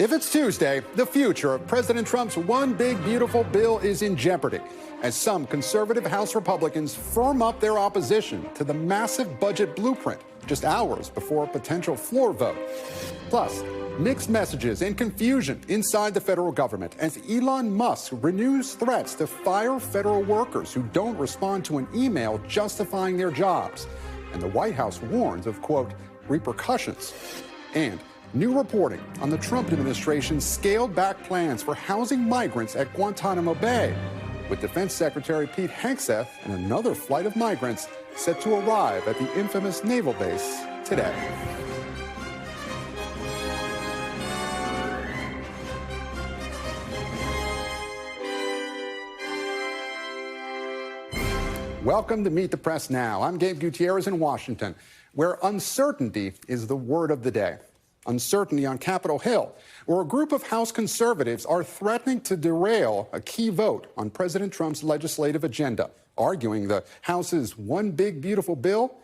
If it's Tuesday, the future of President Trump's one big beautiful bill is in jeopardy as some conservative House Republicans firm up their opposition to the massive budget blueprint just hours before a potential floor vote. Plus, mixed messages and confusion inside the federal government as Elon Musk renews threats to fire federal workers who don't respond to an email justifying their jobs. And the White House warns of, quote, repercussions. And new reporting on the Trump administration's scaled-back plans for housing migrants at Guantanamo Bay, with Defense Secretary Pete Hegseth and another flight of migrants set to arrive at the infamous naval base today. Welcome to Meet the Press Now. I'm Gabe Gutierrez in Washington, where uncertainty is the word of the day. Uncertainty on Capitol Hill, where a group of House conservatives are threatening to derail a key vote on President Trump's legislative agenda, arguing the House's one big beautiful bill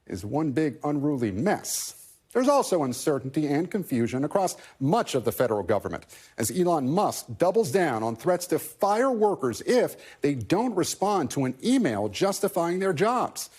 is one big unruly mess. There's also uncertainty and confusion across much of the federal government as Elon Musk doubles down on threats to fire workers if they don't respond to an email justifying their jobs.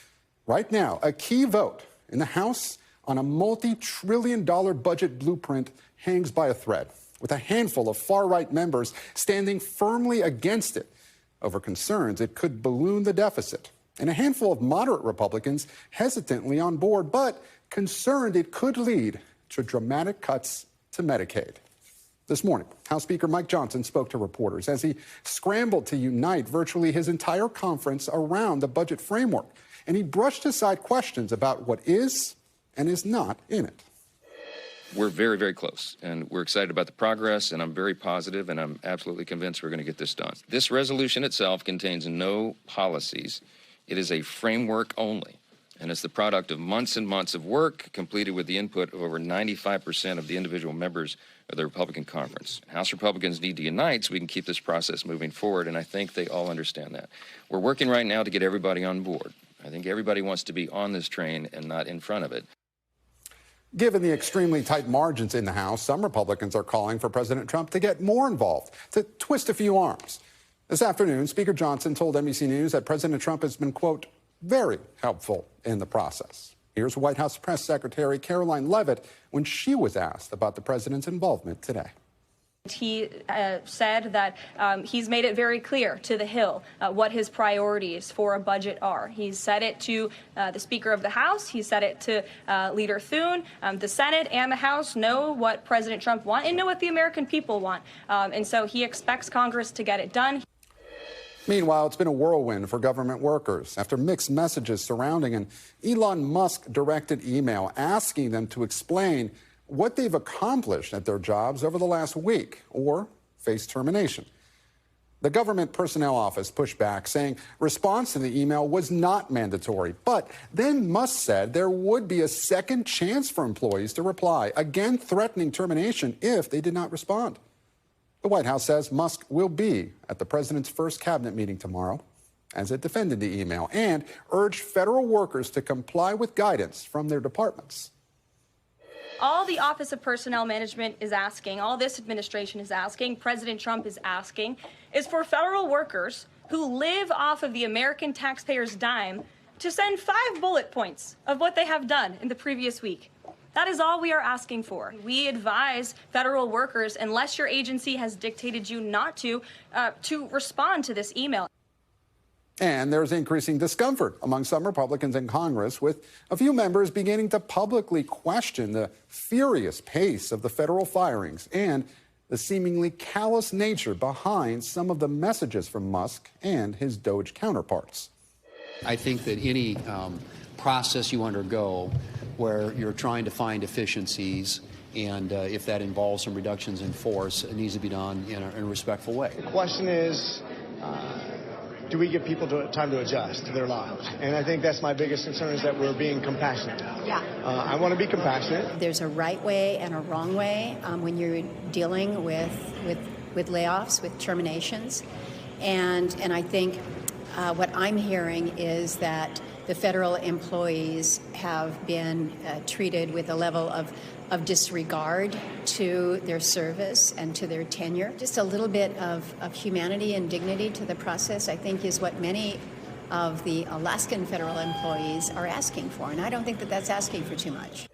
Right now, a key vote in the House on a multi-trillion-dollar budget blueprint hangs by a thread, with a handful of far-right members standing firmly against it over concerns it could balloon the deficit, and a handful of moderate Republicans hesitantly on board, but concerned it could lead to dramatic cuts to Medicaid. This morning, House Speaker Mike Johnson spoke to reporters as he scrambled to unite virtually his entire conference around the budget framework, and he brushed aside questions about what is and is not in it. We're very, very close, and we're excited about the progress, and I'm very positive, and I'm absolutely convinced we're going to get this done. This resolution itself contains no policies. It is a framework only, and it's the product of months and months of work completed with the input of over 95% of the individual members of the Republican conference. House Republicans need to unite so we can keep this process moving forward, and I think they all understand that. We're working right now to get everybody on board. I think everybody wants to be on this train and not in front of it. Given the extremely tight margins in the House, some Republicans are calling for President Trump to get more involved, to twist a few arms. This afternoon, Speaker Johnson told NBC News that President Trump has been, quote, very helpful in the process. Here's White House Press Secretary Caroline Leavitt when she was asked about the president's involvement today. He said that he's made it very clear to the Hill what his priorities for a budget are. He's said it to the Speaker of the House. He said it to Leader Thune. The Senate and the House know what President Trump wants and know what the American people want. And so he expects Congress to get it done. Meanwhile, it's been a whirlwind for government workers after mixed messages surrounding an Elon Musk-directed email asking them to explain what they've accomplished at their jobs over the last week or face termination. The Government Personnel Office pushed back, saying response to the email was not mandatory. But then Musk said there would be a second chance for employees to reply, again threatening termination if they did not respond. The White House says Musk will be at the president's first cabinet meeting tomorrow as it defended the email and urged federal workers to comply with guidance from their departments. All the Office of Personnel Management is asking, all this administration is asking, President Trump is asking, is for federal workers who live off of the American taxpayer's dime to send 5 bullet points of what they have done in the previous week. That is all we are asking for. We advise federal workers, unless your agency has dictated you not to respond to this email. And there's increasing discomfort among some Republicans in Congress, with a few members beginning to publicly question the furious pace of the federal firings and the seemingly callous nature behind some of the messages from Musk and his Doge counterparts. I think that any process you undergo where you're trying to find efficiencies, and if that involves some reductions in force, it needs to be done in a respectful way. The question is, do we give people time to adjust to their lives? And I think that's my biggest concern, is that we're being compassionate. Yeah. I want to be compassionate. There's a right way and a wrong way when you're dealing with layoffs, with terminations. And I think what I'm hearing is that the federal employees have been treated with a level of disregard to their service and to their tenure. Just a little bit of humanity and dignity to the process, I think, is what many of the Alaskan federal employees are asking for. And I don't think that that's asking for too much.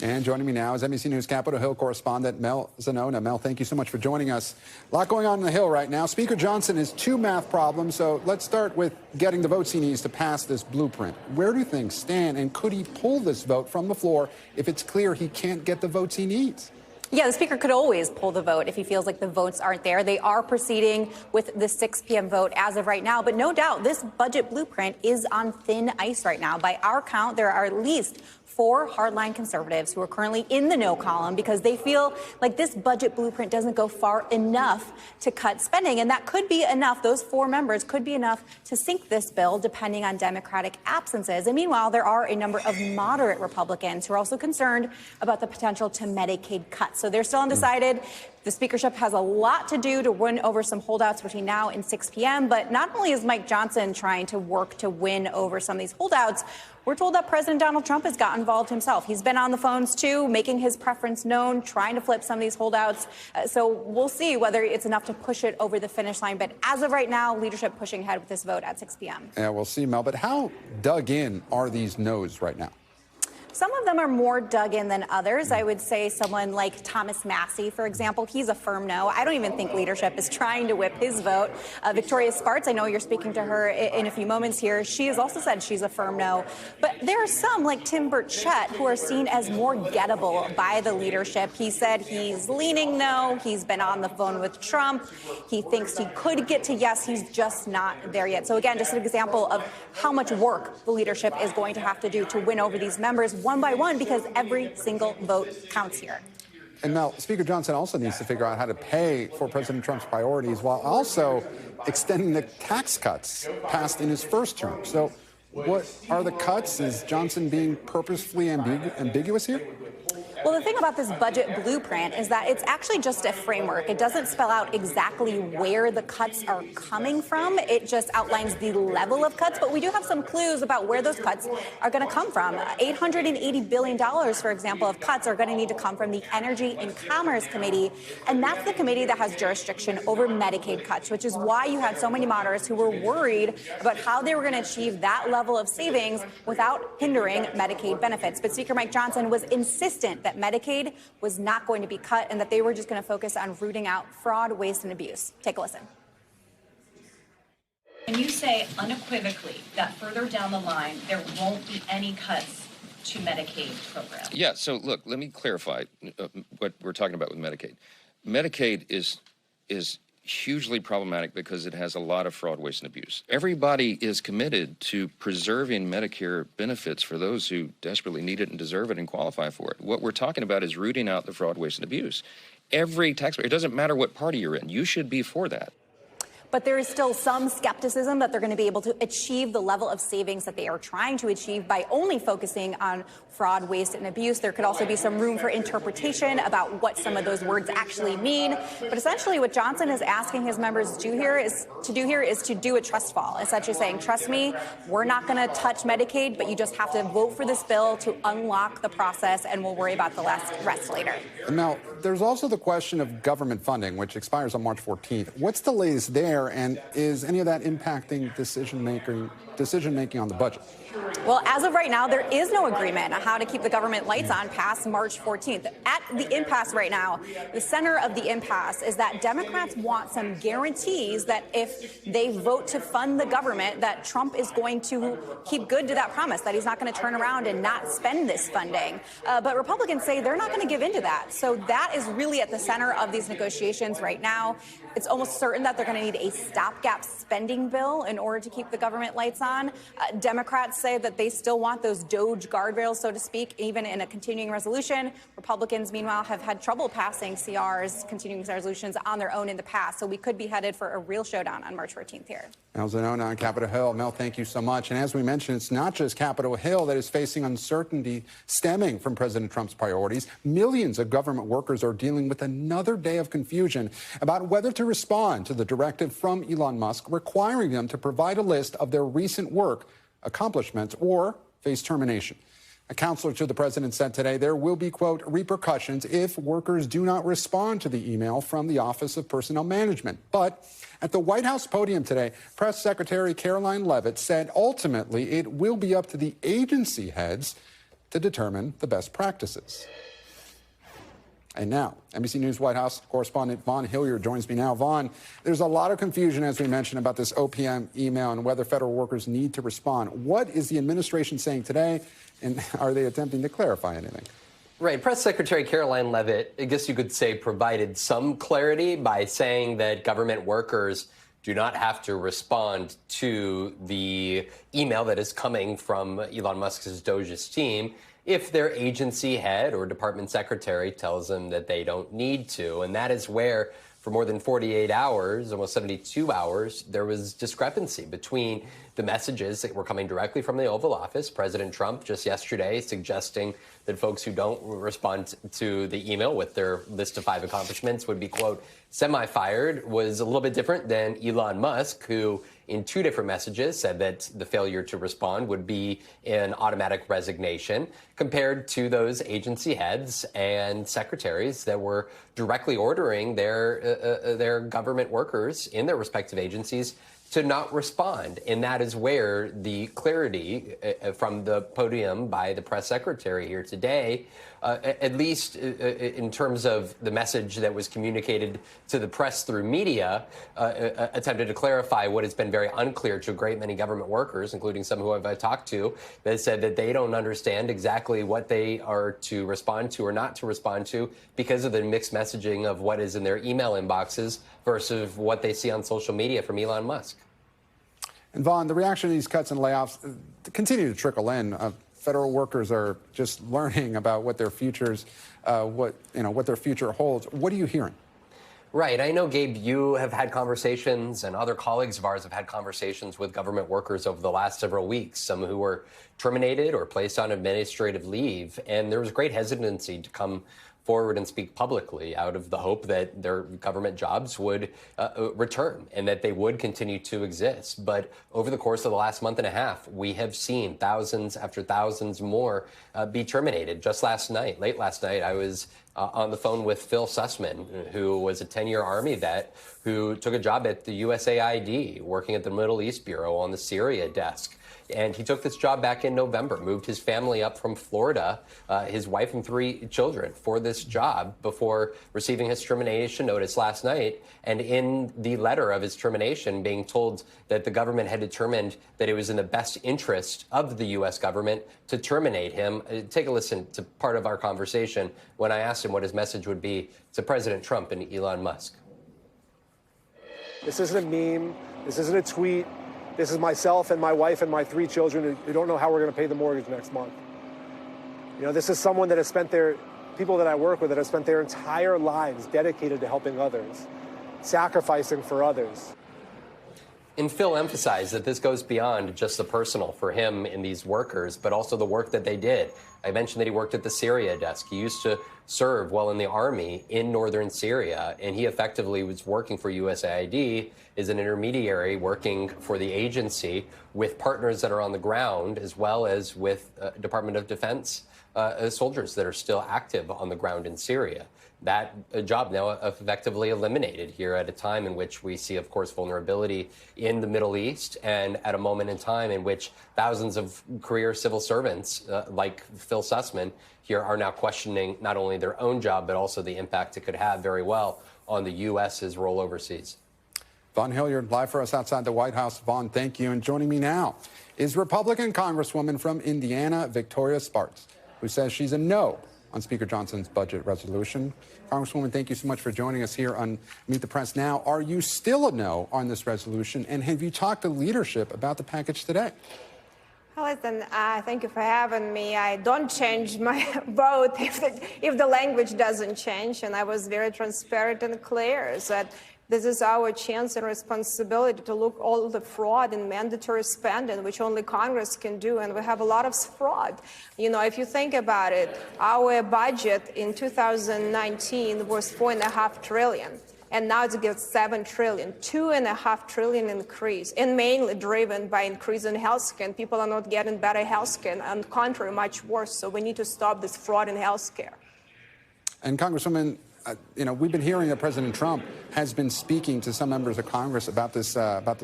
And joining me now is NBC News Capitol Hill correspondent Mel Zanona. Mel, thank you so much for joining us. A lot going on the Hill right now. Speaker Johnson has two math problems, so let's start with getting the votes he needs to pass this blueprint. Where do things stand, and could he pull this vote from the floor if it's clear he can't get the votes he needs? Yeah, the speaker could always pull the vote if he feels like the votes aren't there. They are proceeding with the 6 p.m. vote as of right now. But no doubt, this budget blueprint is on thin ice right now. By our count, there are at least 4 hardline conservatives who are currently in the no column because they feel like this budget blueprint doesn't go far enough to cut spending. And that could be enough. Those 4 members could be enough to sink this bill, depending on Democratic absences. And meanwhile, there are a number of moderate Republicans who are also concerned about the potential to Medicaid cuts. So they're still undecided. The speakership has a lot to do to win over some holdouts between now and 6 p.m. But not only is Mike Johnson trying to work to win over some of these holdouts, we're told that President Donald Trump has got involved himself. He's been on the phones, too, making his preference known, trying to flip some of these holdouts. So we'll see whether it's enough to push it over the finish line. But as of right now, leadership pushing ahead with this vote at 6 p.m. Yeah, we'll see, Mel. But how dug in are these no's right now? Some of them are more dug in than others. I would say someone like Thomas Massey, for example, he's a firm no. I don't even think leadership is trying to whip his vote. Victoria Spartz, I know you're speaking to her in a few moments here. She has also said she's a firm no. But there are some, like Tim Burchett, who are seen as more gettable by the leadership. He said he's leaning no. He's been on the phone with Trump. He thinks he could get to yes. He's just not there yet. So again, just an example of how much work the leadership is going to have to do to win over these members one by one, because every single vote counts here. And Mel, Speaker Johnson also needs to figure out how to pay for President Trump's priorities while also extending the tax cuts passed in his first term. So what are the cuts? Is Johnson being purposefully ambiguous here? Well, the thing about this budget blueprint is that it's actually just a framework. It doesn't spell out exactly where the cuts are coming from. It just outlines the level of cuts. But we do have some clues about where those cuts are going to come from. $880 billion, for example, of cuts are going to need to come from the Energy and Commerce Committee. And that's the committee that has jurisdiction over Medicaid cuts, which is why you had so many moderates who were worried about how they were going to achieve that level of savings without hindering Medicaid benefits. But Speaker Mike Johnson was insistent that Medicaid was not going to be cut and that they were just going to focus on rooting out fraud, waste, and abuse. Take a listen. When you say unequivocally that further down the line there won't be any cuts to Medicaid programs? Yeah, so look, let me clarify what we're talking about with Medicaid. Medicaid is hugely problematic because it has a lot of fraud, waste, and abuse. Everybody is committed to preserving Medicare benefits for those who desperately need it and deserve it and qualify for it. What we're talking about is rooting out the fraud, waste, and abuse. Every taxpayer, it doesn't matter what party you're in, you should be for that. But there is still some skepticism that they're going to be able to achieve the level of savings that they are trying to achieve by only focusing on fraud, waste, and abuse. There could also be some room for interpretation about what some of those words actually mean. But essentially what Johnson is asking his members to do here is to do a trust fall. Essentially saying, trust me, we're not going to touch Medicaid, but you just have to vote for this bill to unlock the process, and we'll worry about the rest later. Now, there's also the question of government funding, which expires on March 14th. What's the latest there, and is any of that impacting decision-making on the budget? Well, as of right now, there is no agreement on how to keep the government lights on past March 14th. At the impasse right now, the center of the impasse is that Democrats want some guarantees that if they vote to fund the government, that Trump is going to keep good to that promise, that he's not going to turn around and not spend this funding. But Republicans say they're not going to give in to that. So that is really at the center of these negotiations right now. It's almost certain that they're going to need a stopgap spending bill in order to keep the government lights on. Democrats say that they still want those Doge guardrails, so to speak, even in a continuing resolution. Republicans, meanwhile, have had trouble passing CRs, continuing resolutions, on their own in the past. So we could be headed for a real showdown on March 14th here. Mel Zanona on Capitol Hill. Mel, thank you so much. And as we mentioned, it's not just Capitol Hill that is facing uncertainty stemming from President Trump's priorities. Millions of government workers are dealing with another day of confusion about whether to respond to the directive from Elon Musk requiring them to provide a list of their recent work accomplishments or face termination. A counselor to the president said today there will be, quote, repercussions if workers do not respond to the email from the Office of Personnel Management. But at the White House podium today, Press Secretary Caroline Leavitt said ultimately it will be up to the agency heads to determine the best practices. And now, NBC News White House correspondent Vaughn Hilliard joins me now. Vaughn, there's a lot of confusion, as we mentioned, about this OPM email and whether federal workers need to respond. What is the administration saying today, and are they attempting to clarify anything? Right. Press Secretary Caroline Leavitt, I guess you could say, provided some clarity by saying that government workers do not have to respond to the email that is coming from Elon Musk's Doge's team if their agency head or department secretary tells them that they don't need to. And that is where, for more than 48 hours, almost 72 hours, there was discrepancy between the messages that were coming directly from the Oval Office. President Trump just yesterday suggesting that folks who don't respond to the email with their list of 5 accomplishments would be, quote, semi-fired, was a little bit different than Elon Musk, who in 2 different messages said that the failure to respond would be an automatic resignation, compared to those agency heads and secretaries that were directly ordering their government workers in their respective agencies to not respond. And that is where the clarity from the podium by the press secretary here today, at least in terms of the message that was communicated to the press through media, attempted to clarify what has been very unclear to a great many government workers, including some who I've talked to, that said that they don't understand exactly what they are to respond to or not to respond to because of the mixed messaging of what is in their email inboxes versus what they see on social media from Elon Musk. And Vaughn, the reaction to these cuts and layoffs continue to trickle in. Federal workers are just learning about what their futures, what their future holds. What are you hearing? Right. I know, Gabe, you have had conversations, and other colleagues of ours have had conversations with government workers over the last several weeks, some who were terminated or placed on administrative leave. And there was great hesitancy to come forward and speak publicly out of the hope that their government jobs would return and that they would continue to exist. But over the course of the last month and a half, we have seen thousands after thousands more be terminated. Just last night, late last night, I was on the phone with Phil Sussman, who was a 10-year Army vet who took a job at the USAID, working at the Middle East Bureau on the Syria desk. And he took this job back in November, moved his family up from Florida, his wife and 3 children, for this job before receiving his termination notice last night. And in the letter of his termination, being told that the government had determined that it was in the best interest of the U.S. government to terminate him. Take a listen to part of our conversation when I asked him what his message would be to President Trump and Elon Musk. This isn't a meme. This isn't a tweet. This is myself and my wife and my 3 children who don't know how we're going to pay the mortgage next month. You know, this is someone that has spent people that I work with that have spent their entire lives dedicated to helping others, sacrificing for others. And Phil emphasized that this goes beyond just the personal for him and these workers, but also the work that they did. I mentioned that he worked at the Syria desk. He used to serve while in the army in northern Syria, and he effectively was working for USAID as an intermediary, working for the agency with partners that are on the ground, as well as with Department of Defense soldiers that are still active on the ground in Syria. That job now effectively eliminated here at a time in which we see, of course, vulnerability in the Middle East, and at a moment in time in which thousands of career civil servants like Phil Sussman here are now questioning not only their own job, but also the impact it could have very well on the U.S.'s role overseas. Vaughn Hilliard, live for us outside the White House. Vaughn, thank you. And joining me now is Republican Congresswoman from Indiana, Victoria Spartz, who says she's a no on Speaker Johnson's budget resolution. Congresswoman, thank you so much for joining us here on Meet the Press Now. Are you still a no on this resolution, and have you talked to leadership about the package today? Listen, thank you for having me. I don't change my vote if the language doesn't change, and I was very transparent and clear that this is our chance and responsibility to look all the fraud and mandatory spending, which only Congress can do, and we have a lot of fraud. You know, if you think about it, our budget in 2019 was $4.5 trillion. and now it's got $7 trillion, $2.5 trillion increase, and mainly driven by increase in healthcare. And people are not getting better healthcare, and on the contrary, much worse. So we need to stop this fraud in healthcare. And Congresswoman, we've been hearing that President Trump has been speaking to some members of Congress about this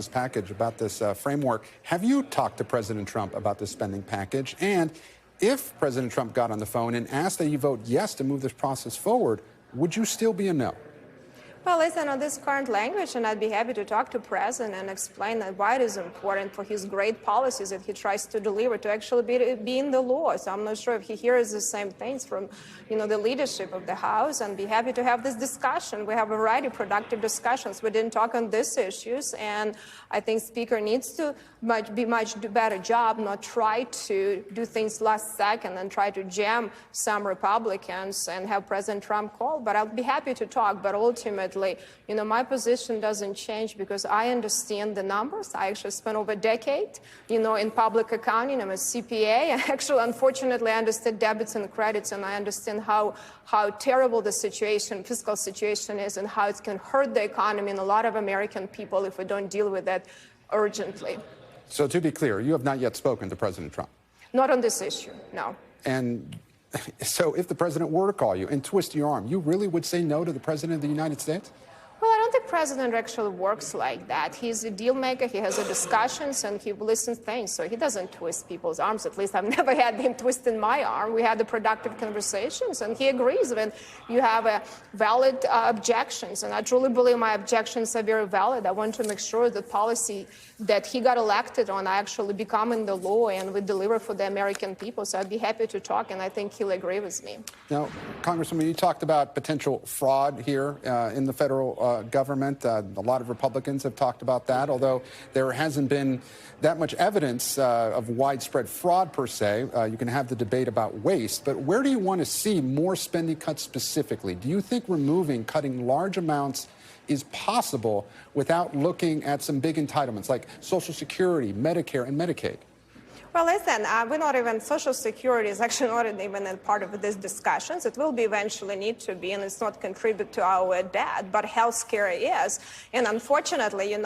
package, about this framework. Have you talked to President Trump about this spending package? And if President Trump got on the phone and asked that you vote yes to move this process forward, would you still be a no? Well, listen, on this current language, and I'd be happy to talk to the President and explain why it is important for his great policies that he tries to deliver to actually be in the law. So I'm not sure if he hears the same things from, the leadership of the House, and be happy to have this discussion. We have a variety of productive discussions. We didn't talk on these issues, and I think Speaker needs to do better job, not try to do things last second and try to jam some Republicans and have President Trump call. But I'll be happy to talk, but ultimately, my position doesn't change because I understand the numbers. I actually spent over a decade, in public accounting. I'm a CPA. And actually, unfortunately, I understand debits and credits, and I understand how terrible the fiscal situation is, and how it can hurt the economy and a lot of American people if we don't deal with that urgently. So to be clear, you have not yet spoken to President Trump? Not on this issue, no. And so if the president were to call you and twist your arm, you really would say no to the president of the United States? Well, I don't think president actually works like that. He's a deal maker. He has discussions and he listens to things. So he doesn't twist people's arms. At least I've never had him twisting my arm. We had the productive conversations, and he agrees when you have valid objections. And I truly believe my objections are very valid. I want to make sure that policy that he got elected on actually becoming the law, and we deliver for the American people. So I'd be happy to talk, and I think he'll agree with me. Now, Congresswoman, you talked about potential fraud here in the federal government. A lot of Republicans have talked about that, although there hasn't been that much evidence of widespread fraud per se. You can have the debate about waste, but where do you want to see more spending cuts specifically? Do you think cutting large amounts is possible without looking at some big entitlements like Social Security, Medicare, and Medicaid? Well, listen, we're not even, Social Security is actually not even a part of these discussions. It will be eventually need to be, and it's not contribute to our debt, but healthcare is. And unfortunately,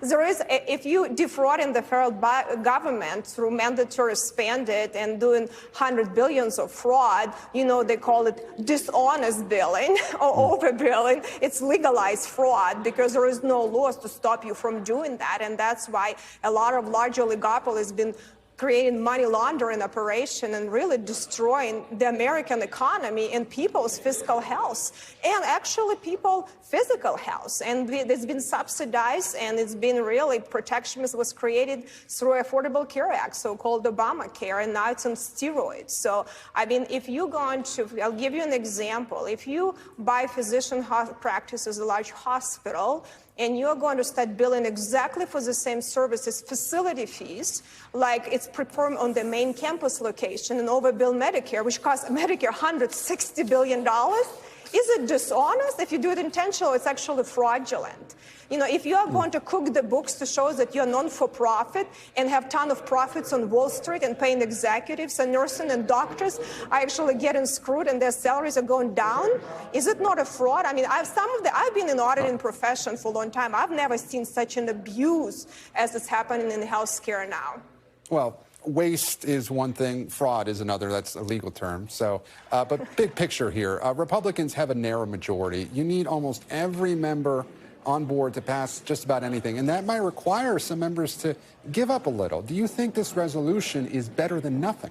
there is, if you defrauding the federal government through mandatory spend it and doing $100 billion of fraud, they call it dishonest billing or overbilling. It's legalized fraud because there is no laws to stop you from doing that. And that's why a lot of large oligopoly has been creating money laundering operation and really destroying the American economy and people's fiscal health and actually people's physical health. And it's been subsidized, and it's been really protectionism was created through Affordable Care Act, so-called Obamacare, and now it's on steroids. So, if you go on to, I'll give you an example. If you buy physician practice as a large hospital, and you're going to start billing exactly for the same services, facility fees, like it's performed on the main campus location, and overbill Medicare, which costs Medicare $160 billion. Is it dishonest? If you do it intentionally, it's actually fraudulent. If you are going to cook the books to show that you're non-for-profit and have a ton of profits on Wall Street and paying executives and nursing and doctors are actually getting screwed and their salaries are going down, is it not a fraud? I've been in the auditing profession for a long time. I've never seen such an abuse as is happening in healthcare now. Well, waste is one thing, fraud is another. That's a legal term. So, but big picture here, Republicans have a narrow majority. You need almost every member on board to pass just about anything, and that might require some members to give up a little. Do you think this resolution is better than nothing?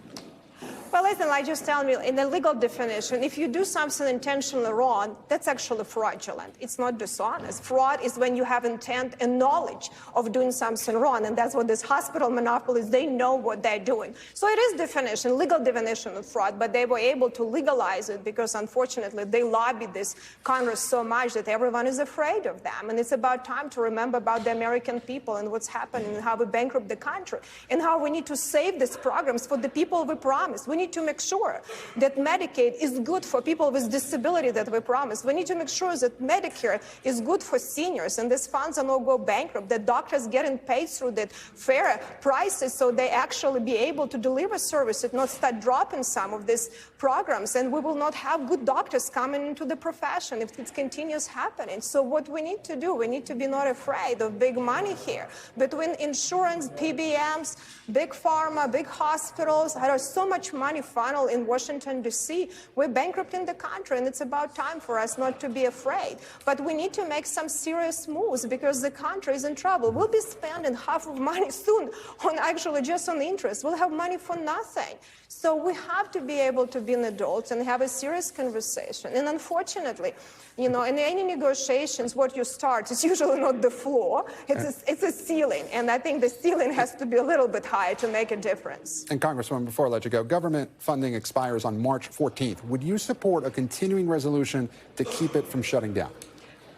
Well, listen, I just tell you, in the legal definition, if you do something intentionally wrong, that's actually fraudulent. It's not dishonest. Fraud is when you have intent and knowledge of doing something wrong, and that's what these hospital monopolies, they know what they're doing. So it is definition, legal definition of fraud, but they were able to legalize it because, unfortunately, they lobbied this Congress so much that everyone is afraid of them. And it's about time to remember about the American people and what's happening and how we bankrupt the country and how we need to save these programs for the people we promised. We need need to make sure that Medicaid is good for people with disability that we promised. We need to make sure that Medicare is good for seniors and these funds are not go bankrupt, that doctors getting paid through that fair prices so they actually be able to deliver services, not start dropping some of these programs, and we will not have good doctors coming into the profession if it continues happening. So what we need to do, we need to be not afraid of big money here. Between insurance, PBMs, big pharma, big hospitals, there is so much money funneled in Washington, D.C. We're bankrupting the country, and it's about time for us not to be afraid. But we need to make some serious moves because the country is in trouble. We'll be spending half of money soon on actually just on interest. We'll have money for nothing. So we have to be able to be an adult and have a serious conversation. And unfortunately, you know, in any negotiations, what you start is usually not the floor. It's a ceiling. And I think the ceiling has to be a little bit higher to make a difference. And Congresswoman, before I let you go, government funding expires on March 14th. Would you support a continuing resolution to keep it from shutting down?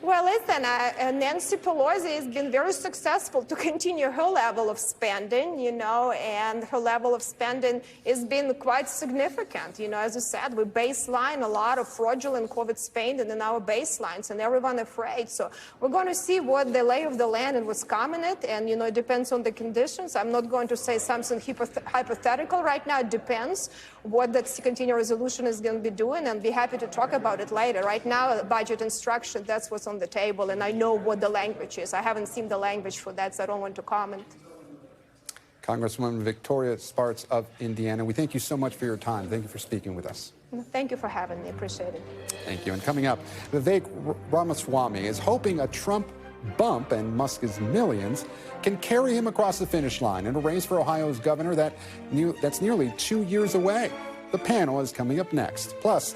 Well, listen, Nancy Pelosi has been very successful to continue her level of spending, you know, and her level of spending has been quite significant. You know, as you said, we baseline a lot of fraudulent COVID spending in our baselines, and everyone afraid. So we're going to see what the lay of the land and what's coming it, and, you know, it depends on the conditions. I'm not going to say something hypothetical right now. It depends what that continuing resolution is going to be doing, and be happy to talk about it later. Right now, budget instruction, that's what's on the table, and I know what the language is. I haven't seen the language for that, so I don't want to comment. Congresswoman Victoria Spartz of Indiana, we thank you so much for your time. Thank you for speaking with us. Thank you for having me. Appreciate it. Thank you. And coming up, Vivek Ramaswamy is hoping a Trump bump and Musk's millions can carry him across the finish line in a race for Ohio's governor that's nearly 2 years away. The panel is coming up next. Plus,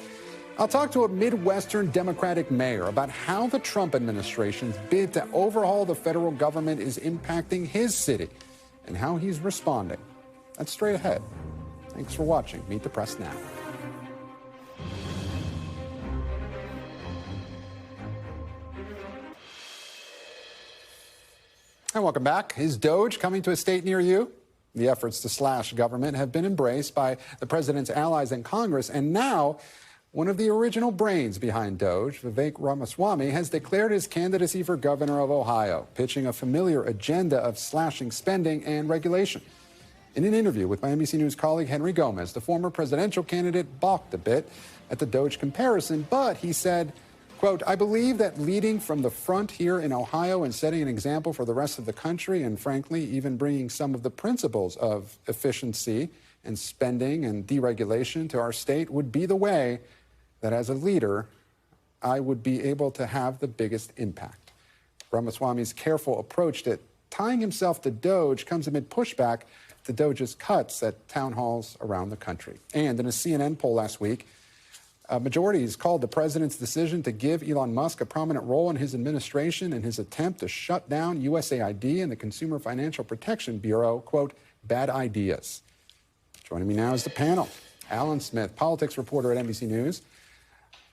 I'll talk to a Midwestern Democratic mayor about how the Trump administration's bid to overhaul the federal government is impacting his city and how he's responding. That's straight ahead. Thanks for watching Meet the Press Now. And welcome back. Is Doge coming to a state near you? The efforts to slash government have been embraced by the president's allies in Congress, and now one of the original brains behind Doge, Vivek Ramaswamy, has declared his candidacy for governor of Ohio, pitching a familiar agenda of slashing spending and regulation. In an interview with my NBC News colleague Henry Gomez, the former presidential candidate balked a bit at the Doge comparison, but he said, quote, "I believe that leading from the front here in Ohio and setting an example for the rest of the country, and frankly, even bringing some of the principles of efficiency and spending and deregulation to our state would be the way that as a leader, I would be able to have the biggest impact." Ramaswamy's careful approach to tying himself to Doge comes amid pushback to Doge's cuts at town halls around the country. And in a CNN poll last week, majorities called the president's decision to give Elon Musk a prominent role in his administration and his attempt to shut down USAID and the Consumer Financial Protection Bureau, quote, bad ideas. Joining me now is the panel. Alan Smith, politics reporter at NBC News.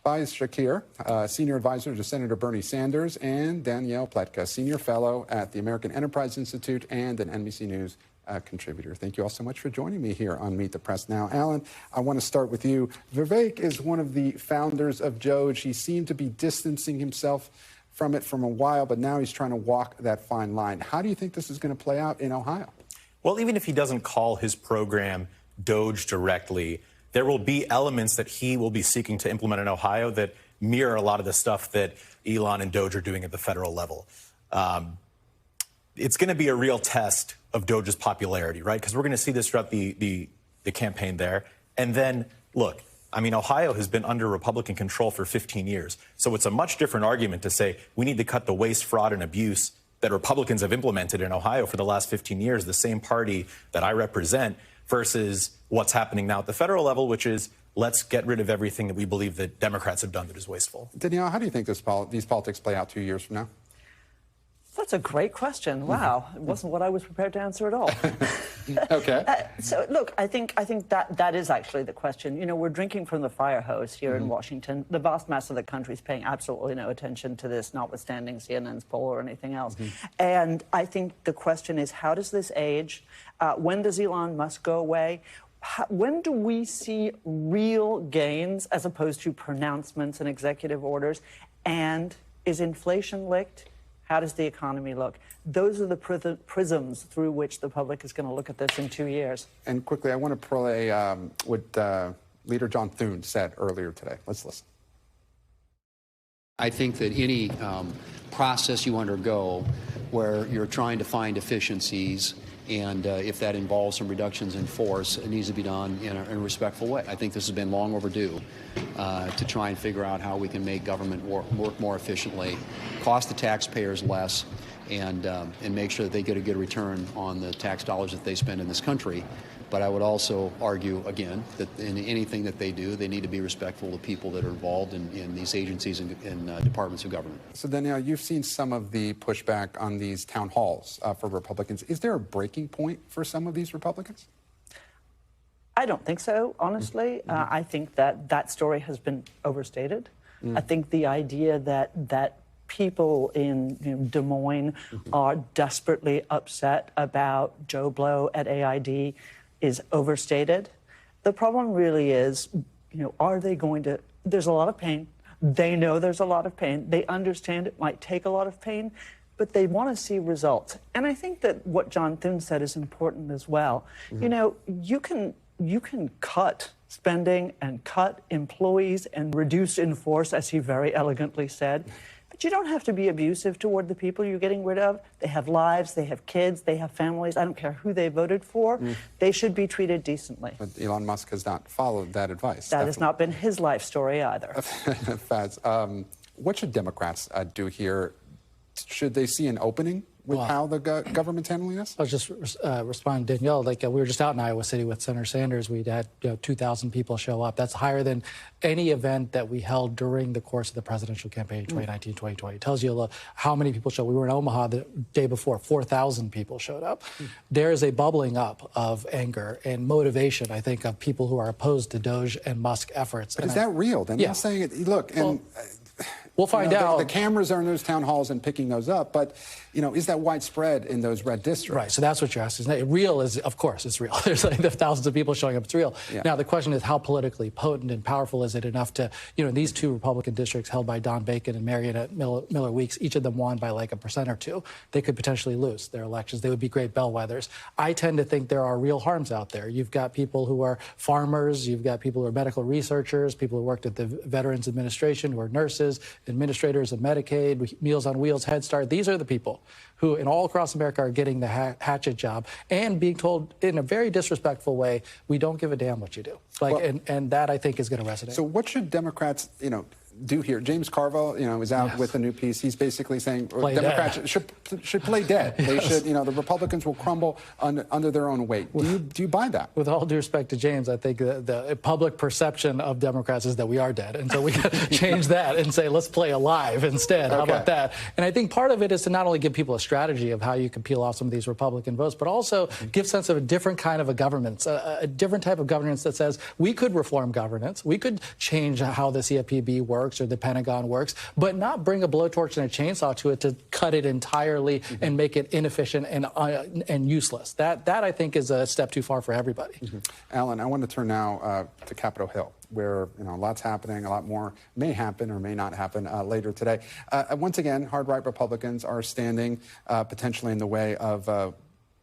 Faiz Shakir, senior advisor to Senator Bernie Sanders, and Danielle Pletka, senior fellow at the American Enterprise Institute and an NBC News contributor. Thank you all so much for joining me here on Meet the Press Now. Alan, I want to start with you. Vivek is one of the founders of Doge. He seemed to be distancing himself from it for a while, but now he's trying to walk that fine line. How do you think this is going to play out in Ohio? Well, even if he doesn't call his program Doge directly, there will be elements that he will be seeking to implement in Ohio that mirror a lot of the stuff that Elon and Doge are doing at the federal level. It's going to be a real test of Doge's popularity, right? Because we're going to see this throughout the campaign there. And then, look, I mean, Ohio has been under Republican control for 15 years. So it's a much different argument to say we need to cut the waste, fraud, and abuse that Republicans have implemented in Ohio for the last 15 years, the same party that I represent, versus what's happening now at the federal level, which is let's get rid of everything that we believe that Democrats have done that is wasteful. Danielle, how do you think these politics play out 2 years from now? That's a great question. Wow, it wasn't what I was prepared to answer at all. Okay. So look, I think that is actually the question. You know, we're drinking from the fire hose here in Washington. The vast mass of the country is paying absolutely no attention to this, notwithstanding CNN's poll or anything else. And I think the question is, how does this age? When does Elon Musk go away? When do we see real gains as opposed to pronouncements and executive orders? And is inflation licked? How does the economy look? Those are the prisms through which the public is going to look at this in 2 years. And quickly, I want to play what Leader John Thune said earlier today. Let's listen. I think that any process you undergo where you're trying to find efficiencies, and if that involves some reductions in force, it needs to be done in a respectful way. I think this has been long overdue to try and figure out how we can make government work more efficiently, cost the taxpayers less, and make sure that they get a good return on the tax dollars that they spend in this country. But I would also argue, again, that in anything that they do, they need to be respectful of people that are involved in these agencies and departments of government. So, Danielle, you've seen some of the pushback on these town halls for Republicans. Is there a breaking point for some of these Republicans? I don't think so, honestly. I think that story has been overstated. I think the idea that people in Des Moines are desperately upset about Joe Blow at AID is overstated. The problem really is, are they going to, there's a lot of pain. They know there's a lot of pain. They understand it might take a lot of pain, but they want to see results. And I think that what John Thune said is important as well. You can cut spending and cut employees and reduce in force, as he very elegantly said. But you don't have to be abusive toward the people you're getting rid of. They have lives, they have kids, they have families. I don't care who they voted for. They should be treated decently. But Elon Musk has not followed that advice. That has not been his life story either. Faz, what should Democrats do here? Should they see an opening with how the government's handling this? I was just responding to Danielle. We were just out in Iowa City with Senator Sanders. We'd had 2,000 people show up. That's higher than any event that we held during the course of the presidential campaign in 2019, 2020. It tells you how many people showed. We were in Omaha the day before. 4,000 people showed up. There is a bubbling up of anger and motivation, I think, of people who are opposed to Doge and Musk efforts. But is that real? Danielle saying it. Look, and we'll find out. The cameras are in those town halls and picking those up, but is that widespread in those red districts? Right. So that's what you're asking. Real is, of course, it's real. There's thousands of people showing up. It's real. Yeah. Now the question is, how politically potent and powerful is it enough to, these two Republican districts held by Don Bacon and Marionette Miller Weeks, each of them won by like 1% or 2%. They could potentially lose their elections. They would be great bellwethers. I tend to think there are real harms out there. You've got people who are farmers. You've got people who are medical researchers, people who worked at the Veterans Administration, who are nurses, administrators of Medicaid, Meals on Wheels, Head Start. These are the people who, in all across America, are getting the hatchet job and being told in a very disrespectful way, we don't give a damn what you do. And that, I think, is going to resonate. So what should Democrats, do here? James Carville, is out with a new piece. He's basically saying Democrats should play dead. They should, the Republicans will crumble under their own weight. Do you buy that? With all due respect to James, I think the public perception of Democrats is that we are dead. And so we got to change that and say, let's play alive instead. How about that? And I think part of it is to not only give people a strategy of how you can peel off some of these Republican votes, but also give sense of a different kind of a governance, a different type of governance that says we could reform governance, we could change how the CFPB works or the Pentagon works, but not bring a blowtorch and a chainsaw to it to cut it entirely and make it inefficient and useless. That I think is a step too far for everybody. Alan, I want to turn now to Capitol Hill, where lots happening, a lot more may happen or may not happen later today. Once again, hard-right Republicans are standing potentially in the way of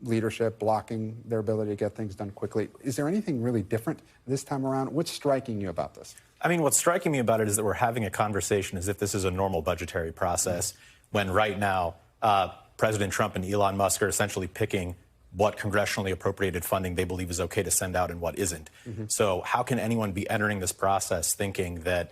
leadership, blocking their ability to get things done quickly. Is there anything really different this time around? What's striking you about this? I mean, what's striking me about it is that we're having a conversation as if this is a normal budgetary process, when right now President Trump and Elon Musk are essentially picking what congressionally appropriated funding they believe is okay to send out and what isn't. So how can anyone be entering this process thinking that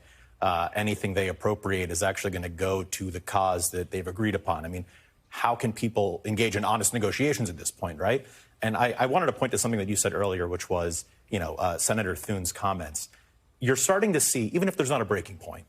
anything they appropriate is actually going to go to the cause that they've agreed upon? I mean, how can people engage in honest negotiations at this point, right? And I wanted to point to something that you said earlier, which was, Senator Thune's comments. You're starting to see, even if there's not a breaking point,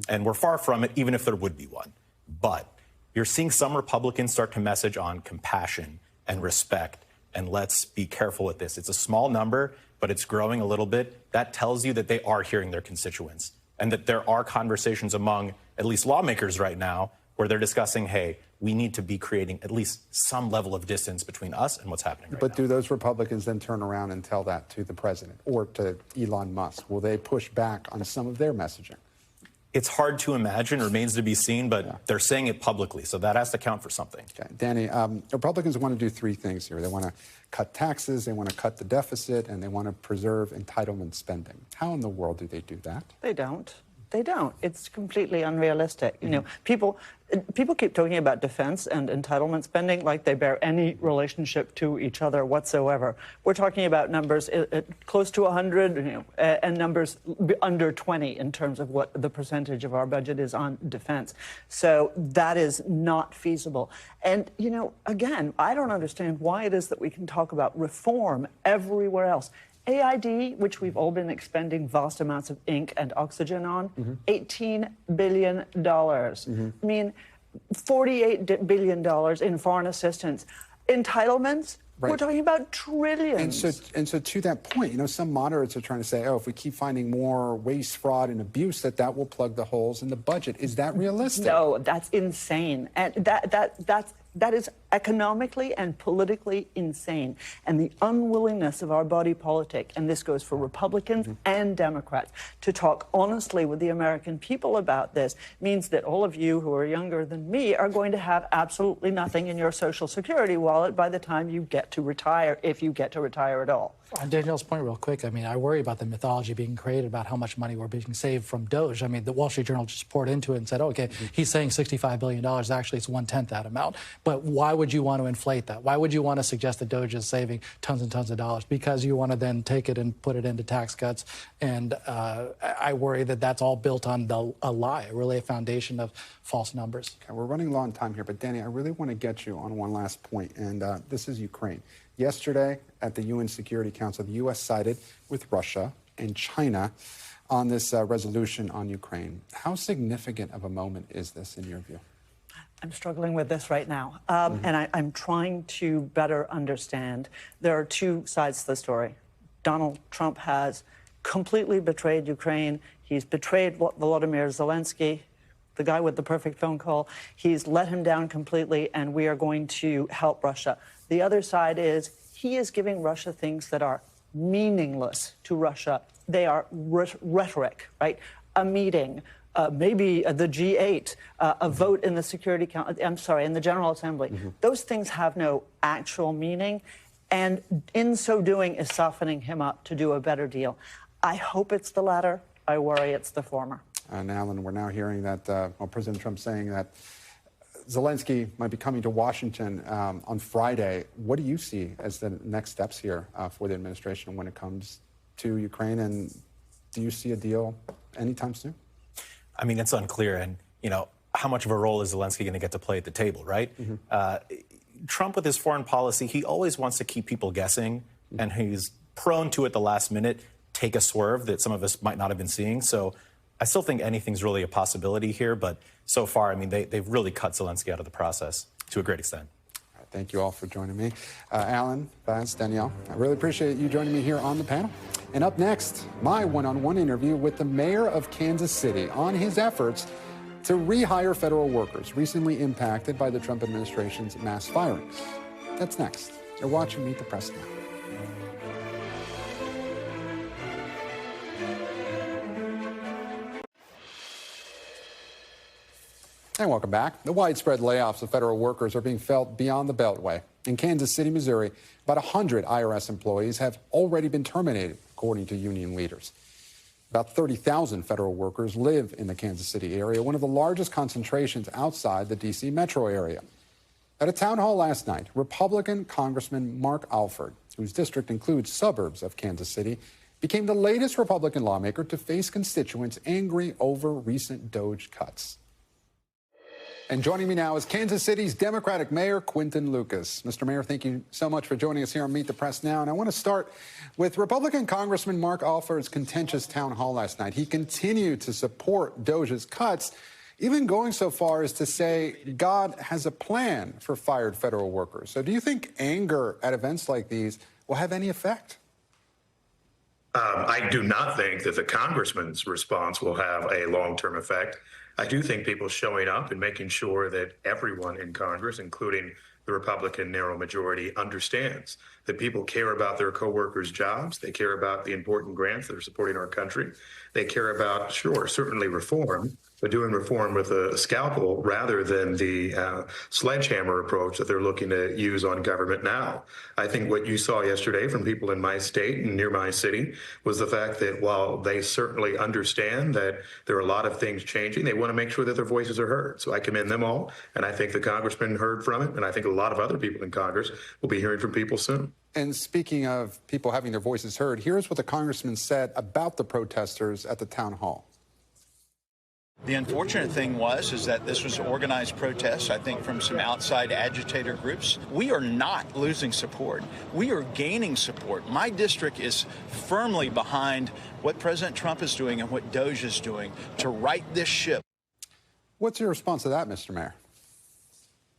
and we're far from it, even if there would be one, but you're seeing some Republicans start to message on compassion and respect, and let's be careful with this. It's a small number, but it's growing a little bit. That tells you that they are hearing their constituents, and that there are conversations among at least lawmakers right now where they're discussing, hey, we need to be creating at least some level of distance between us and what's happening right But now. do those Republicans then turn around and tell that to the president or to Elon Musk? Will they push back on some of their messaging? It's hard to imagine, remains to be seen, but they're saying it publicly, so that has to count for something. Okay. Danny, Republicans want to do three things here. They want to cut taxes, they want to cut the deficit, and they want to preserve entitlement spending. How in the world do they do that? They don't. They don't. It's completely unrealistic. You know, people keep talking about defense and entitlement spending like they bear any relationship to each other whatsoever. We're talking about numbers close to 100, and numbers under 20 in terms of what the percentage of our budget is on defense. So that is not feasible. And, you know, again, I don't understand why it is that we can talk about reform everywhere else. AID, which we've all been expending vast amounts of ink and oxygen on, $18 billion. I mean, $48 billion in foreign assistance. Entitlements, we're talking about trillions. And so to that point, you know, some moderates are trying to say, oh, if we keep finding more waste, fraud, and abuse, that will plug the holes in the budget. Is that realistic? No, that's insane. And that is economically and politically insane. And the unwillingness of our body politic, and this goes for Republicans and Democrats, to talk honestly with the American people about this means that all of you who are younger than me are going to have absolutely nothing in your Social Security wallet by the time you get to retire, if you get to retire at all. On Danielle's point real quick, I mean, I worry about the mythology being created about how much money we're being saved from Doge. I mean, the Wall Street Journal just poured into it and said, okay, he's saying $65 billion. Actually, it's 1/10 that amount. But why would you want to inflate that? Why would you want to suggest that Doge is saving tons and tons of dollars? Because you want to then take it and put it into tax cuts. And I worry that that's all built on a lie, really a foundation of false numbers. Okay, we're running low on time here, but Danny, I really want to get you on one last point, and this is Ukraine. Yesterday at the UN Security Council, the U.S. sided with Russia and China on this resolution on Ukraine. How significant of a moment is this in your view? I'm struggling with this right now, and I'm trying to better understand. There are two sides to the story. Donald Trump has completely betrayed Ukraine. He's betrayed Volodymyr Zelensky, the guy with the perfect phone call. He's let him down completely, and we are going to help Russia. The other side is he is giving Russia things that are meaningless to Russia. They are rhetoric, right? A meeting, maybe the G8, a vote in the Security Council, in the General Assembly. Those things have no actual meaning, and in so doing is softening him up to do a better deal. I hope it's the latter. I worry it's the former. And Alan, we're now hearing that President Trump saying that Zelensky might be coming to Washington on Friday. What do you see as the next steps here for the administration when it comes to Ukraine? And do you see a deal anytime soon? I mean, it's unclear. And, you know, how much of a role is Zelensky going to get to play at the table, right? Trump, with his foreign policy, he always wants to keep people guessing, and he's prone to, at the last minute, take a swerve that some of us might not have been seeing. So I still think anything's really a possibility here, but so far, I mean, they've really cut Zelensky out of the process to a great extent. All right, thank you all for joining me. Alan, Vaz, Danielle, I really appreciate you joining me here on the panel. And up next, my one-on-one interview with the mayor of Kansas City on his efforts to rehire federal workers recently impacted by the Trump administration's mass firings. That's next. You're watching Meet the Press now. And welcome back. The widespread layoffs of federal workers are being felt beyond the Beltway. In Kansas City, Missouri, about 100 IRS employees have already been terminated, according to union leaders. About 30,000 federal workers live in the Kansas City area, one of the largest concentrations outside the D.C. metro area. At a town hall last night, Republican Congressman Mark Alford, whose district includes suburbs of Kansas City, became the latest Republican lawmaker to face constituents angry over recent Doge cuts. And joining me now is Kansas City's Democratic Mayor, Quinton Lucas. Mr. Mayor, thank you so much for joining us here on Meet the Press Now. And I want to start with Republican Congressman Mark Alford's contentious town hall last night. He continued to support Doge's cuts, even going so far as to say God has a plan for fired federal workers. So do you think anger at events like these will have any effect? I do not think that the congressman's response will have a long-term effect. I do think people showing up and making sure that everyone in Congress, including the Republican narrow majority, understands that people care about their coworkers' jobs. They care about the important grants that are supporting our country. They care about, sure, certainly reform, but doing reform with a scalpel rather than the sledgehammer approach that they're looking to use on government now. I think what you saw yesterday from people in my state and near my city was the fact that while they certainly understand that there are a lot of things changing, they want to make sure that their voices are heard. So I commend them all, and I think the congressman heard from it, and I think a lot of other people in Congress will be hearing from people soon. And speaking of people having their voices heard, here's what the congressman said about the protesters at the town hall. The unfortunate thing is that this was organized protests, I think, from some outside agitator groups. We are not losing support. We are gaining support. My district is firmly behind what President Trump is doing and what Doge is doing to right this ship. What's your response to that, Mr. Mayor?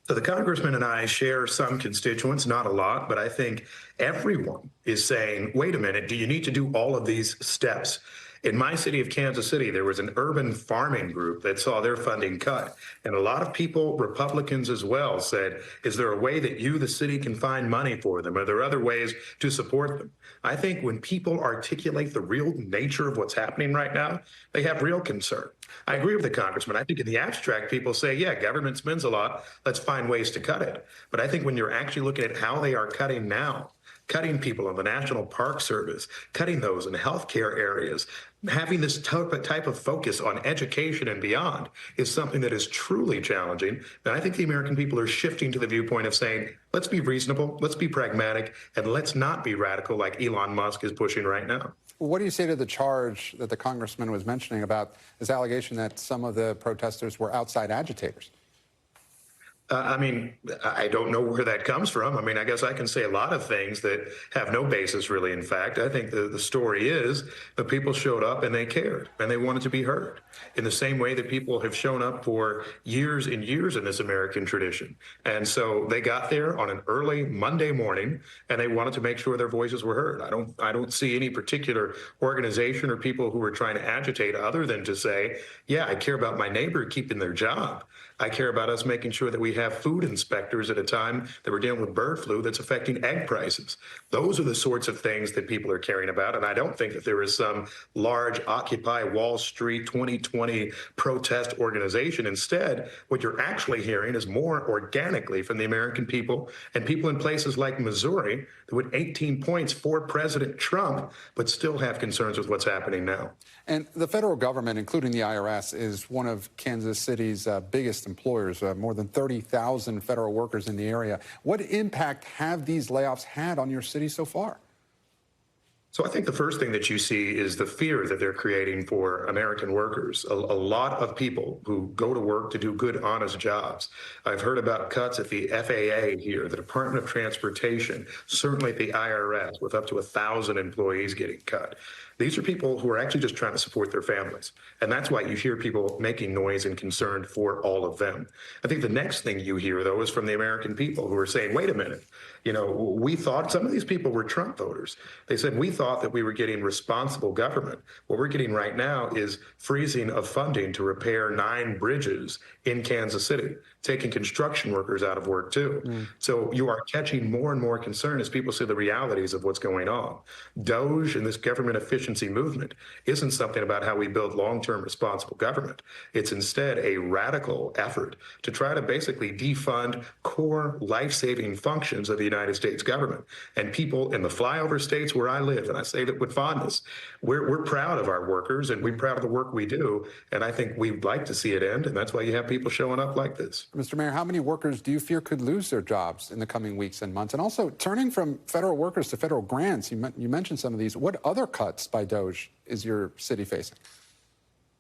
So the congressman and I share some constituents, not a lot, but I think everyone is saying, wait a minute, do you need to do all of these steps? In my city of Kansas City, there was an urban farming group that saw their funding cut. And a lot of people, Republicans as well, said, is there a way that you, the city, can find money for them? Are there other ways to support them? I think when people articulate the real nature of what's happening right now, they have real concern. I agree with the congressman. I think in the abstract, people say, yeah, government spends a lot. Let's find ways to cut it. But I think when you're actually looking at how they are cutting now, cutting people on the National Park Service, cutting those in healthcare areas, having this type of focus on education and beyond is something that is truly challenging. And I think the American people are shifting to the viewpoint of saying, let's be reasonable, let's be pragmatic, and let's not be radical like Elon Musk is pushing right now. What do you say to the charge that the congressman was mentioning about this allegation that some of the protesters were outside agitators? I mean, I don't know where that comes from. I mean, I guess I can say a lot of things that have no basis, really. In fact, I think the story is that people showed up and they cared and they wanted to be heard in the same way that people have shown up for years and years in this American tradition. And so they got there on an early Monday morning and they wanted to make sure their voices were heard. I don't see any particular organization or people who are trying to agitate other than to say, yeah, I care about my neighbor keeping their job. I care about us making sure that we have food inspectors at a time that we're dealing with bird flu that's affecting egg prices. Those are the sorts of things that people are caring about. And I don't think that there is some large Occupy Wall Street 2020 protest organization. Instead, what you're actually hearing is more organically from the American people and people in places like Missouri that would 18 points for President Trump, but still have concerns with what's happening now. And the federal government, including the IRS, is one of Kansas City's biggest employers, more than 30,000 federal workers in the area. What impact have these layoffs had on your city so far? So I think the first thing that you see is the fear that they're creating for American workers. A lot of people who go to work to do good, honest jobs. I've heard about cuts at the FAA here, the Department of Transportation, certainly at the IRS, with up to 1,000 employees getting cut. These are people who are actually just trying to support their families. And that's why you hear people making noise and concerned for all of them. I think the next thing you hear, though, is from the American people who are saying, wait a minute, you know, we thought some of these people were Trump voters. They said, we thought that we were getting responsible government. What we're getting right now is freezing of funding to repair 9 bridges in Kansas City, taking construction workers out of work, too. So you are catching more and more concern as people see the realities of what's going on. Doge and this government efficiency movement isn't something about how we build long-term responsible government. It's instead a radical effort to try to basically defund core life-saving functions of the United States government. And people in the flyover states where I live, and I say that with fondness, we're proud of our workers and we're proud of the work we do. And I think we'd like to see it end. And that's why you have people showing up like this. Mr. Mayor, how many workers do you fear could lose their jobs in the coming weeks and months? And also, turning from federal workers to federal grants, you mentioned some of these. What other cuts by Doge is your city facing?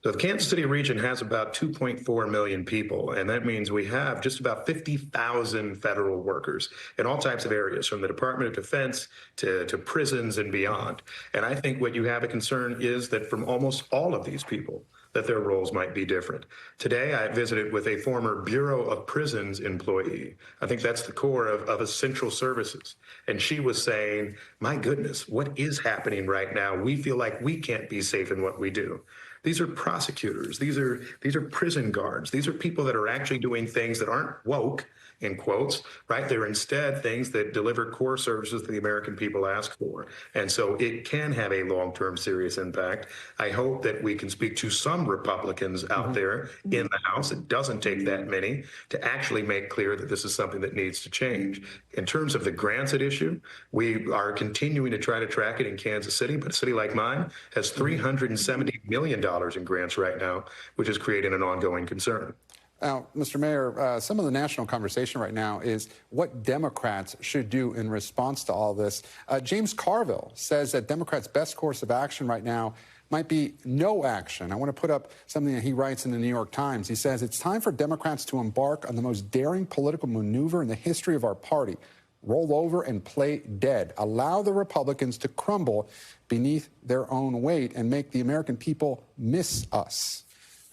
So the Kansas City region has about 2.4 million people, and that means we have just about 50,000 federal workers in all types of areas, from the Department of Defense to prisons and beyond. And I think what you have a concern is that from almost all of these people, that their roles might be different. Today, I visited with a former Bureau of Prisons employee. I think that's the core of essential services. And she was saying, my goodness, what is happening right now? We feel like we can't be safe in what we do. These are prosecutors. These are prison guards. These are people that are actually doing things that aren't woke, in quotes, right? They're instead things that deliver core services that the American people ask for. And so it can have a long-term serious impact. I hope that we can speak to some Republicans out there in the House. It doesn't take that many to actually make clear that this is something that needs to change. In terms of the grants at issue, we are continuing to try to track it in Kansas City, but a city like mine has $370 million in grants right now, which is creating an ongoing concern. Now, Mr. Mayor, some of the national conversation right now is what Democrats should do in response to all this. James Carville says that Democrats' best course of action right now might be no action. I want to put up something that he writes in the New York Times. He says, it's time for Democrats to embark on the most daring political maneuver in the history of our party. Roll over and play dead. Allow the Republicans to crumble beneath their own weight and make the American people miss us.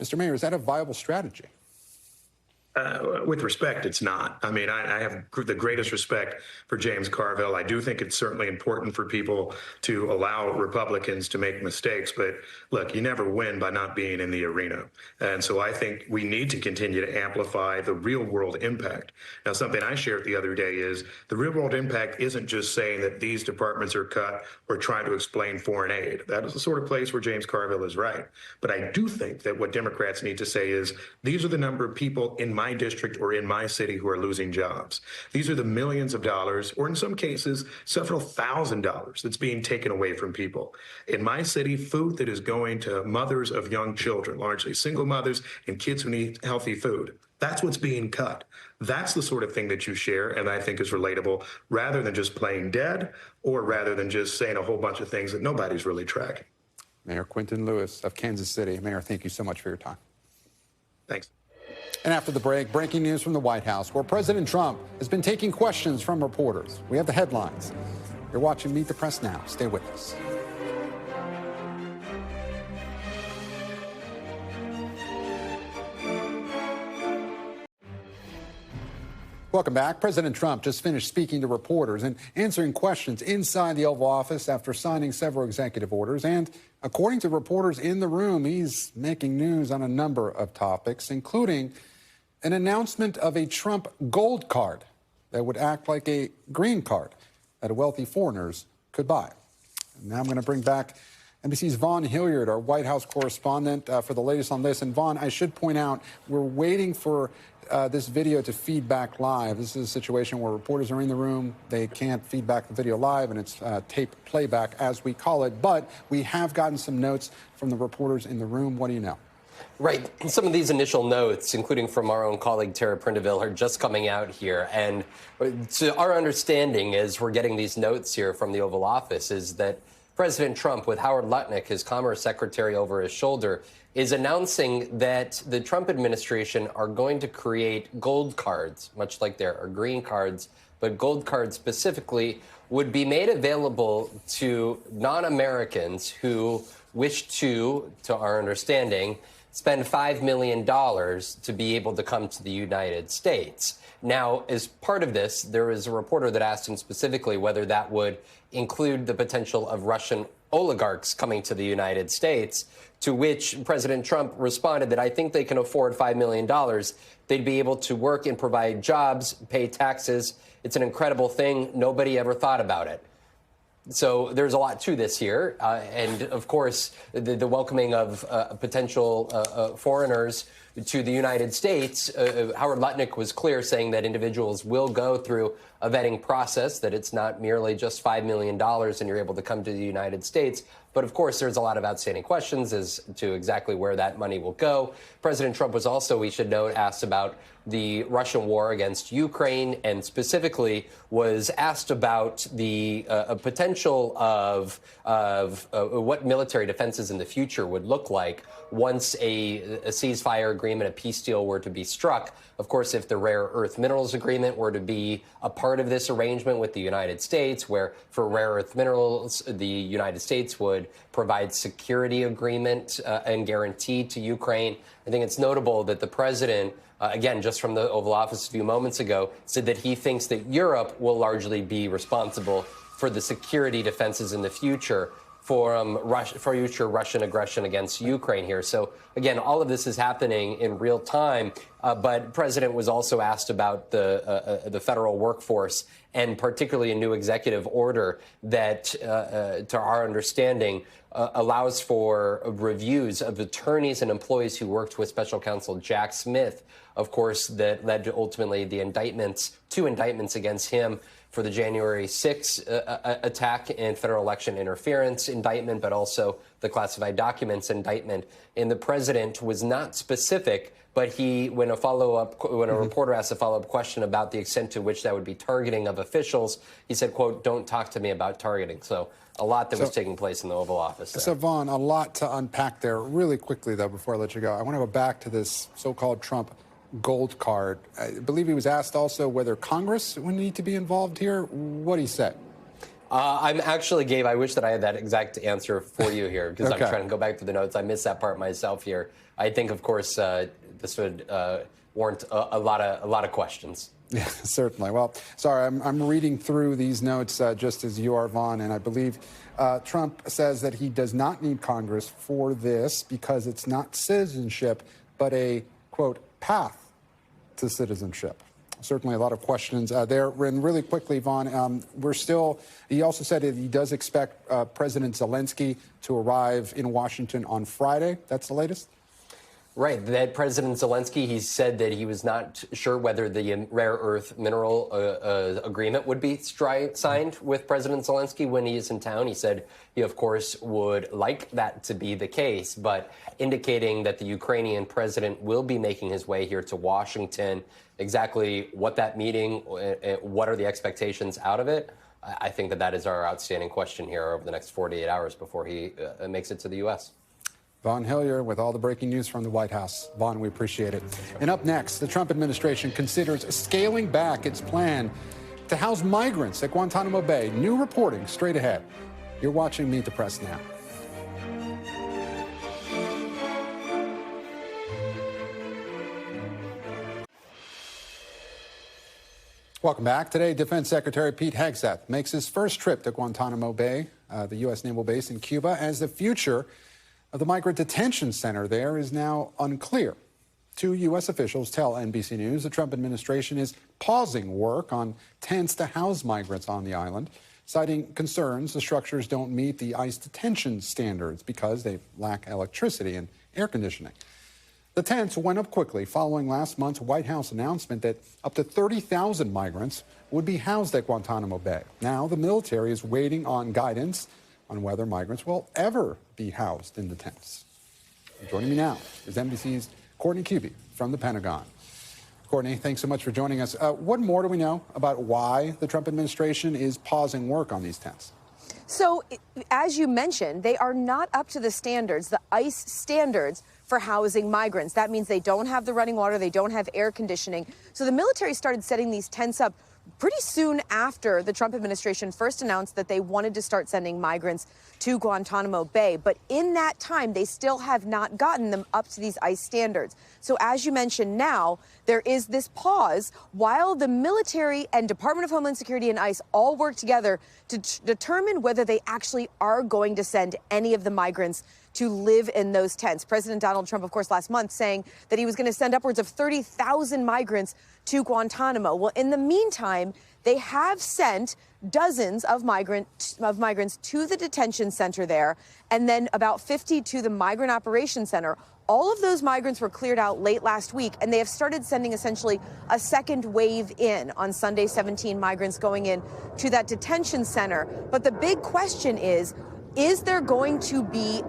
Mr. Mayor, is that a viable strategy? With respect, it's not. I mean, I have the greatest respect for James Carville. I do think it's certainly important for people to allow Republicans to make mistakes. But look, you never win by not being in the arena. And so I think we need to continue to amplify the real world impact. Now, something I shared the other day is the real world impact isn't just saying that these departments are cut or trying to explain foreign aid. That is the sort of place where James Carville is right. But I do think that what Democrats need to say is these are the number of people in my district or in my city who are losing jobs. These are the millions of dollars, or in some cases, several $1,000s that's being taken away from people. In my city, food that is going to mothers of young children, largely single mothers and kids who need healthy food. That's what's being cut. That's the sort of thing that you share and I think is relatable, rather than just playing dead or rather than just saying a whole bunch of things that nobody's really tracking. Mayor Quinton Lewis of Kansas City. Mayor, thank you so much for your time. Thanks. And after the break, breaking news from the White House, where President Trump has been taking questions from reporters. We have the headlines. You're watching Meet the Press now. Stay with us. Welcome back. President Trump just finished speaking to reporters and answering questions inside the Oval Office after signing several executive orders. And according to reporters in the room, he's making news on a number of topics, including an announcement of a Trump gold card that would act like a green card that wealthy foreigners could buy. And now I'm going to bring back NBC's Vaughn Hilliard, our White House correspondent, for the latest on this. And Vaughn, I should point out, we're waiting for this video to feed back live. This is a situation where reporters are in the room. They can't feed back the video live, and it's tape playback, as we call it. But we have gotten some notes from the reporters in the room. What do you know? Right. Some of these initial notes, including from our own colleague Tara Prindiville, are just coming out here. And to our understanding, as we're getting these notes here from the Oval Office, is that President Trump, with Howard Lutnick, his Commerce Secretary, over his shoulder, is announcing that the Trump administration are going to create gold cards, much like there are green cards, but gold cards specifically would be made available to non-Americans who wish to our understanding, spend $5 million to be able to come to the United States. Now, as part of this, there was a reporter that asked him specifically whether that would include the potential of Russian oligarchs coming to the United States, to which President Trump responded that I think they can afford $5 million. They'd be able to work and provide jobs, pay taxes. It's an incredible thing. Nobody ever thought about it. So there's a lot to this here. And, of course, the welcoming of potential foreigners to the United States. Howard Lutnick was clear, saying that individuals will go through a vetting process, that it's not merely just $5 million and you're able to come to the United States. But, of course, there's a lot of outstanding questions as to exactly where that money will go. President Trump was also, we should note, asked about the Russian war against Ukraine, and specifically was asked about the potential of what military defenses in the future would look like once a ceasefire agreement, a peace deal, were to be struck. Of course, if the rare earth minerals agreement were to be a part of this arrangement with the United States, where for rare earth minerals, the United States would would provide security agreement and guarantee to Ukraine. I think it's notable that the president, again, just from the Oval Office a few moments ago, said that he thinks that Europe will largely be responsible for the security defenses in the future for future Russian aggression against Ukraine here. So, again, all of this is happening in real time. But the president was also asked about the federal workforce and particularly a new executive order that, to our understanding, allows for reviews of attorneys and employees who worked with special counsel Jack Smith, of course, that led to ultimately the two indictments against him for the January 6 attack and federal election interference indictment, but also the classified documents indictment. And the president was not specific, but when a reporter asked a follow-up question about the extent to which that would be targeting of officials, he said, quote, "Don't talk to me about targeting." So a lot that was taking place in the Oval Office there. So, Vaughn, a lot to unpack there. Really quickly, though, before I let you go, I want to go back to this so-called Trump gold card. I believe he was asked also whether Congress would need to be involved here. What did he say? I'm actually, Gabe, I wish that I had that exact answer for you here because Okay. I'm trying to go back to the notes. I missed that part myself here. I think, of course, this would warrant a lot of questions. Yeah, certainly. Well, sorry, I'm reading through these notes just as you are, Vaughn, and I believe Trump says that he does not need Congress for this because it's not citizenship, but a, quote, path to citizenship. Certainly a lot of questions there. And really quickly, Vaughn, he also said that he does expect President Zelensky to arrive in Washington on Friday. That's the latest? Right. That President Zelensky, he said that he was not sure whether the rare earth mineral agreement would be signed with President Zelensky when he is in town. He said he, of course, would like that to be the case, but indicating that the Ukrainian president will be making his way here to Washington. Exactly what that meeting, what are the expectations out of it? I think that is our outstanding question here over the next 48 hours before he makes it to the U.S. Vaughn Hillier with all the breaking news from the White House. Vaughn, we appreciate it. And up next, the Trump administration considers scaling back its plan to house migrants at Guantanamo Bay. New reporting straight ahead. You're watching Meet the Press now. Welcome back. Today, Defense Secretary Pete Hegseth makes his first trip to Guantanamo Bay, the U.S. naval base in Cuba, as the future of the migrant detention center there is now unclear. Two U.S. officials tell NBC News the Trump administration is pausing work on tents to house migrants on the island, citing concerns the structures don't meet the ICE detention standards because they lack electricity and air conditioning. The tents went up quickly following last month's White House announcement that up to 30,000 migrants would be housed at Guantanamo Bay. Now the military is waiting on guidance on whether migrants will ever be housed in the tents. Joining me now is NBC's Courtney Kube from the Pentagon. Courtney, thanks so much for joining us. What more do we know about why the Trump administration is pausing work on these tents? So, as you mentioned, they are not up to the standards, the ICE standards for housing migrants. That means they don't have the running water, they don't have air conditioning. So the military started setting these tents up pretty soon after the Trump administration first announced that they wanted to start sending migrants to Guantanamo Bay. But in that time, they still have not gotten them up to these ICE standards. So as you mentioned now, there is this pause while the military and Department of Homeland Security and ICE all work together to determine whether they actually are going to send any of the migrants to live in those tents. President Donald Trump, of course, last month saying that he was going to send upwards of 30,000 migrants to Guantanamo. Well, in the meantime, they have sent dozens of migrants to the detention center there, and then about 50 to the Migrant Operations Center. All of those migrants were cleared out late last week, and they have started sending essentially a second wave in. On Sunday, 17 migrants going in to that detention center. But the big question is there going to be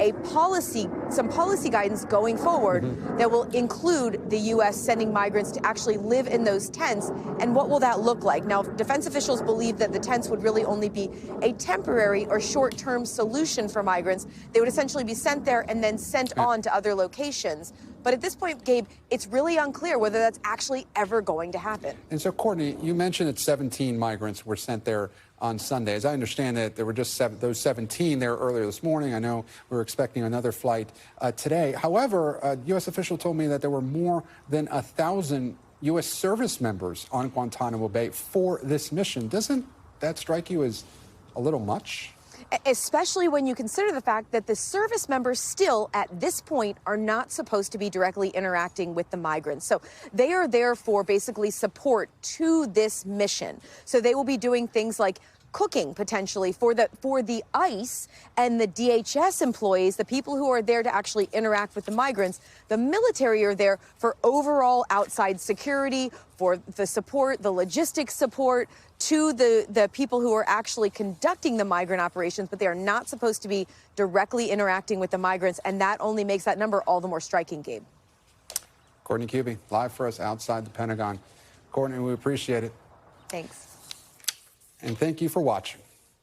some policy guidance going forward that will include the U.S. sending migrants to actually live in those tents? And what will that look like? Now, defense officials believe that the tents would really only be a temporary or short-term solution for migrants. They would essentially be sent there and then sent on to other locations. But at this point, Gabe, it's really unclear whether that's actually ever going to happen. And so, Courtney, you mentioned that 17 migrants were sent there on Sunday. As I understand it, there were just those 17 there earlier this morning. I know we were expecting another flight today. However, a U.S. official told me that there were more than 1,000 U.S. service members on Guantanamo Bay for this mission. Doesn't that strike you as a little much? Especially when you consider the fact that the service members still, at this point, are not supposed to be directly interacting with the migrants. So they are there for basically support to this mission. So they will be doing things like cooking potentially for the ICE and the DHS employees, the people who are there to actually interact with the migrants. The military are there for overall outside security, for the support, the logistics support to the people who are actually conducting the migrant operations, but they are not supposed to be directly interacting with the migrants, and that only makes that number all the more striking, Gabe. Courtney Kube, live for us outside the Pentagon. Courtney, we appreciate it. Thanks. And thank you for watching.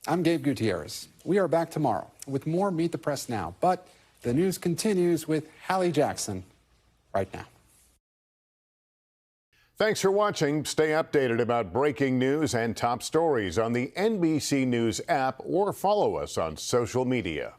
I'm Gabe Gutierrez. We are back tomorrow with more Meet the Press Now, but the news continues with Hallie Jackson right now. Thanks for watching. Stay updated about breaking news and top stories on the NBC News app or follow us on social media.